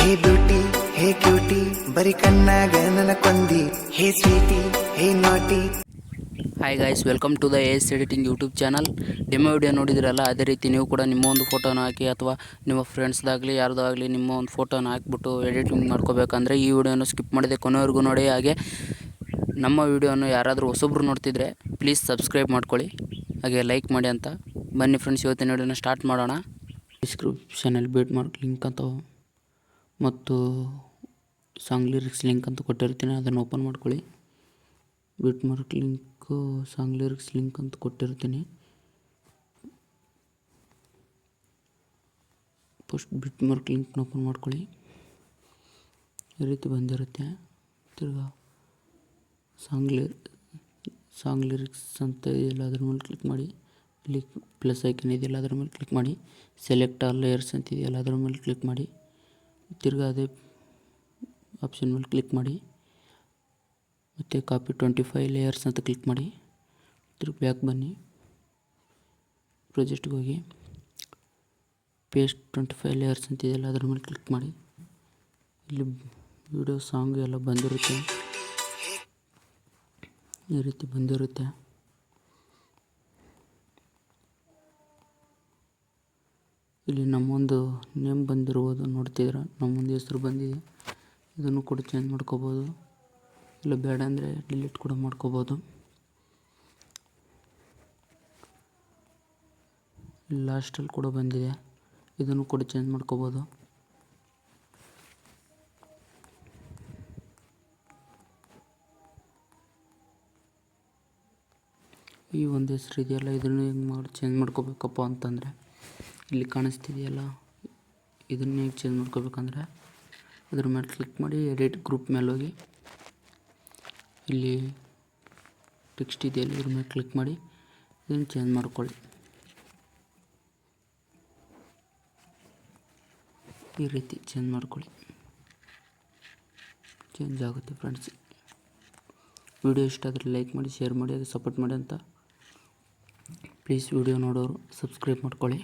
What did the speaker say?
ಹೇ beauty ಹೇ cutie ಬರೀ ಕಣ್ಣಾಗ ನನ್ನ ಕೊಂದಿ ಹೇ sweety hey naughty. Hi guys, welcome to the S editing YouTube channel. Demo video ನೋಡಿದ್ರಲ್ಲ, ಅದೇ ರೀತಿ ನೀವು ಕೂಡ ನಿಮ್ಮ ಒಂದು ಫೋಟೋನ ಹಾಕಿ ಅಥವಾ ನಿಮ್ಮ ಫ್ರೆಂಡ್ಸ್ದಾಗಲಿ ಯಾರ್ದಾಗಲಿ ನಿಮ್ಮ ಒಂದು ಫೋಟೋನ ಹಾಕಿಬಿಟ್ಟು ಎಡಿಟಿಂಗ್ ಮಾಡ್ಕೋಬೇಕಂದ್ರೆ ಈ ವಿಡಿಯೋನ ಸ್ಕಿಪ್ ಮಾಡಿದೆ ಕೊನೆವರೆಗೂ ನೋಡಿ. ಹಾಗೆ ನಮ್ಮ ವಿಡಿಯೋನ ಯಾರಾದರೂ ಹೊಸಬ್ರು ನೋಡ್ತಿದ್ರೆ ಪ್ಲೀಸ್ ಸಬ್ಸ್ಕ್ರೈಬ್ ಮಾಡ್ಕೊಳ್ಳಿ, ಹಾಗೆ ಲೈಕ್ ಮಾಡಿ ಅಂತ. ಬನ್ನಿ ಫ್ರೆಂಡ್ಸ್, ಇವತ್ತಿನ ವಿಡಿಯೋನ ಸ್ಟಾರ್ಟ್ ಮಾಡೋಣ. ಡಿಸ್ಕ್ರಿಪ್ಷನಲ್ಲಿ ಬೀಟ್ ಮಾರ್ಕ್ ಲಿಂಕ್ ಅಂತ ಮತ್ತು ಸಾಂಗ್ ಲಿರಿಕ್ಸ್ ಲಿಂಕ್ ಅಂತ ಕೊಟ್ಟಿರ್ತೀನಿ, ಅದನ್ನು ಓಪನ್ ಮಾಡ್ಕೊಳ್ಳಿ. Beet mark link, song lyrics link ಅಂತ ಕೊಟ್ಟಿರ್ತೀನಿ. ಫಸ್ಟ್ ಬೀಟ್ ಮಾರ್ಕ್ ಲಿಂಕ್ನ ಓಪನ್ ಮಾಡ್ಕೊಳ್ಳಿ. ಈ ರೀತಿ ಬಂದಿರುತ್ತೆ. ತಿರ್ಗಾ ಸಾಂಗ್ ಲಿರಿಕ್ಸ್ ಅಂತ ಇದೆಯಲ್ಲ, ಅದ್ರ ಮೇಲೆ ಕ್ಲಿಕ್ ಮಾಡಿ. ಇಲ್ಲಿ ಪ್ಲಸ್ ಐಕನ್ ಇದೆಯಲ್ಲ, ಅದ್ರ ಮೇಲೆ ಕ್ಲಿಕ್ ಮಾಡಿ. ಸೆಲೆಕ್ಟ್ ಆಲ್ ಲೇಯರ್ಸ್ ಅಂತ ಇದೆಯಲ್ಲ, ಅದ್ರ ಮೇಲೆ ಕ್ಲಿಕ್ ಮಾಡಿ. ತಿರ್ಗಾ ಅದೇ ಆಪ್ಷನ್ ಮೇಲೆ ಕ್ಲಿಕ್ ಮಾಡಿ. ಮತ್ತು ಕಾಪಿ 25 ಲೇಯರ್ಸ್ ಅಂತ ಕ್ಲಿಕ್ ಮಾಡಿ. ತಿರ್ಗಿ ಬ್ಯಾಕ್ ಬನ್ನಿ, ಪ್ರಾಜೆಕ್ಟ್ಗೆ ಹೋಗಿ ಪೇಸ್ಟ್ 25 ಲೇಯರ್ಸ್ ಅಂತ ಇದೆಯಲ್ಲ, ಅದ್ರ ಮೇಲೆ ಕ್ಲಿಕ್ ಮಾಡಿ. ಇಲ್ಲಿ ವಿಡಿಯೋ ಸಾಂಗ್ ಎಲ್ಲ ಬಂದಿರುತ್ತೆ, ಈ ರೀತಿ ಬಂದಿರುತ್ತೆ. ಇಲ್ಲಿ ನಮ್ಮೊಂದು ನೇಮ್ ಬಂದಿರ್ಬೋದು, ನೋಡ್ತಿದ್ದೀರ, ನಮ್ಮೊಂದು ಹೆಸರು ಬಂದಿದೆ. ಇದನ್ನು ಕೂಡ ಚೇಂಜ್ ಮಾಡ್ಕೋಬೋದು, ಇಲ್ಲ ಬೇಡ ಅಂದರೆ ಡಿಲೀಟ್ ಕೂಡ ಮಾಡ್ಕೋಬೋದು. ಲಾಸ್ಟಲ್ಲಿ ಕೂಡ ಬಂದಿದೆ, ಇದನ್ನು ಕೂಡ ಚೇಂಜ್ ಮಾಡ್ಕೋಬೋದು. ಈ ಒಂದು ಹೆಸರು ಇದೆಯಲ್ಲ, ಇದನ್ನು ಹೆಂಗೆ ಮಾಡಿ ಚೇಂಜ್ ಮಾಡ್ಕೋಬೇಕಪ್ಪ ಅಂತಂದರೆ, ಇಲ್ಲಿ ಕಾಣಿಸ್ತಿದೆಯಲ್ಲ, ಇದನ್ನು ಹೇಗೆ ಚೇಂಜ್ ಮಾಡ್ಕೋಬೇಕಂದ್ರೆ ಅದ್ರ ಮೇಲೆ ಕ್ಲಿಕ್ ಮಾಡಿ. ಎಡಿಟ್ ಗ್ರೂಪ್ ಮೇಲೆ ಹೋಗಿ ಇಲ್ಲಿ ಟೆಕ್ಸ್ಟ್ ಇದೆಯಲ್ಲ, ಇದ್ರ ಮೇಲೆ ಕ್ಲಿಕ್ ಮಾಡಿ ಇದನ್ನು ಚೇಂಜ್ ಮಾಡ್ಕೊಳ್ಳಿ. ಈ ರೀತಿ ಚೇಂಜ್ ಮಾಡ್ಕೊಳ್ಳಿ, ಚೇಂಜ್ ಆಗುತ್ತೆ ಫ್ರೆಂಡ್ಸ್. ವಿಡಿಯೋ ಇಷ್ಟ ಆದರೆ ಲೈಕ್ ಮಾಡಿ, ಶೇರ್ ಮಾಡಿ, ಹಾಗೆ ಸಪೋರ್ಟ್ ಮಾಡಿ ಅಂತ. ಪ್ಲೀಸ್ ವಿಡಿಯೋ ನೋಡೋರು ಸಬ್ಸ್ಕ್ರೈಬ್ ಮಾಡ್ಕೊಳ್ಳಿ.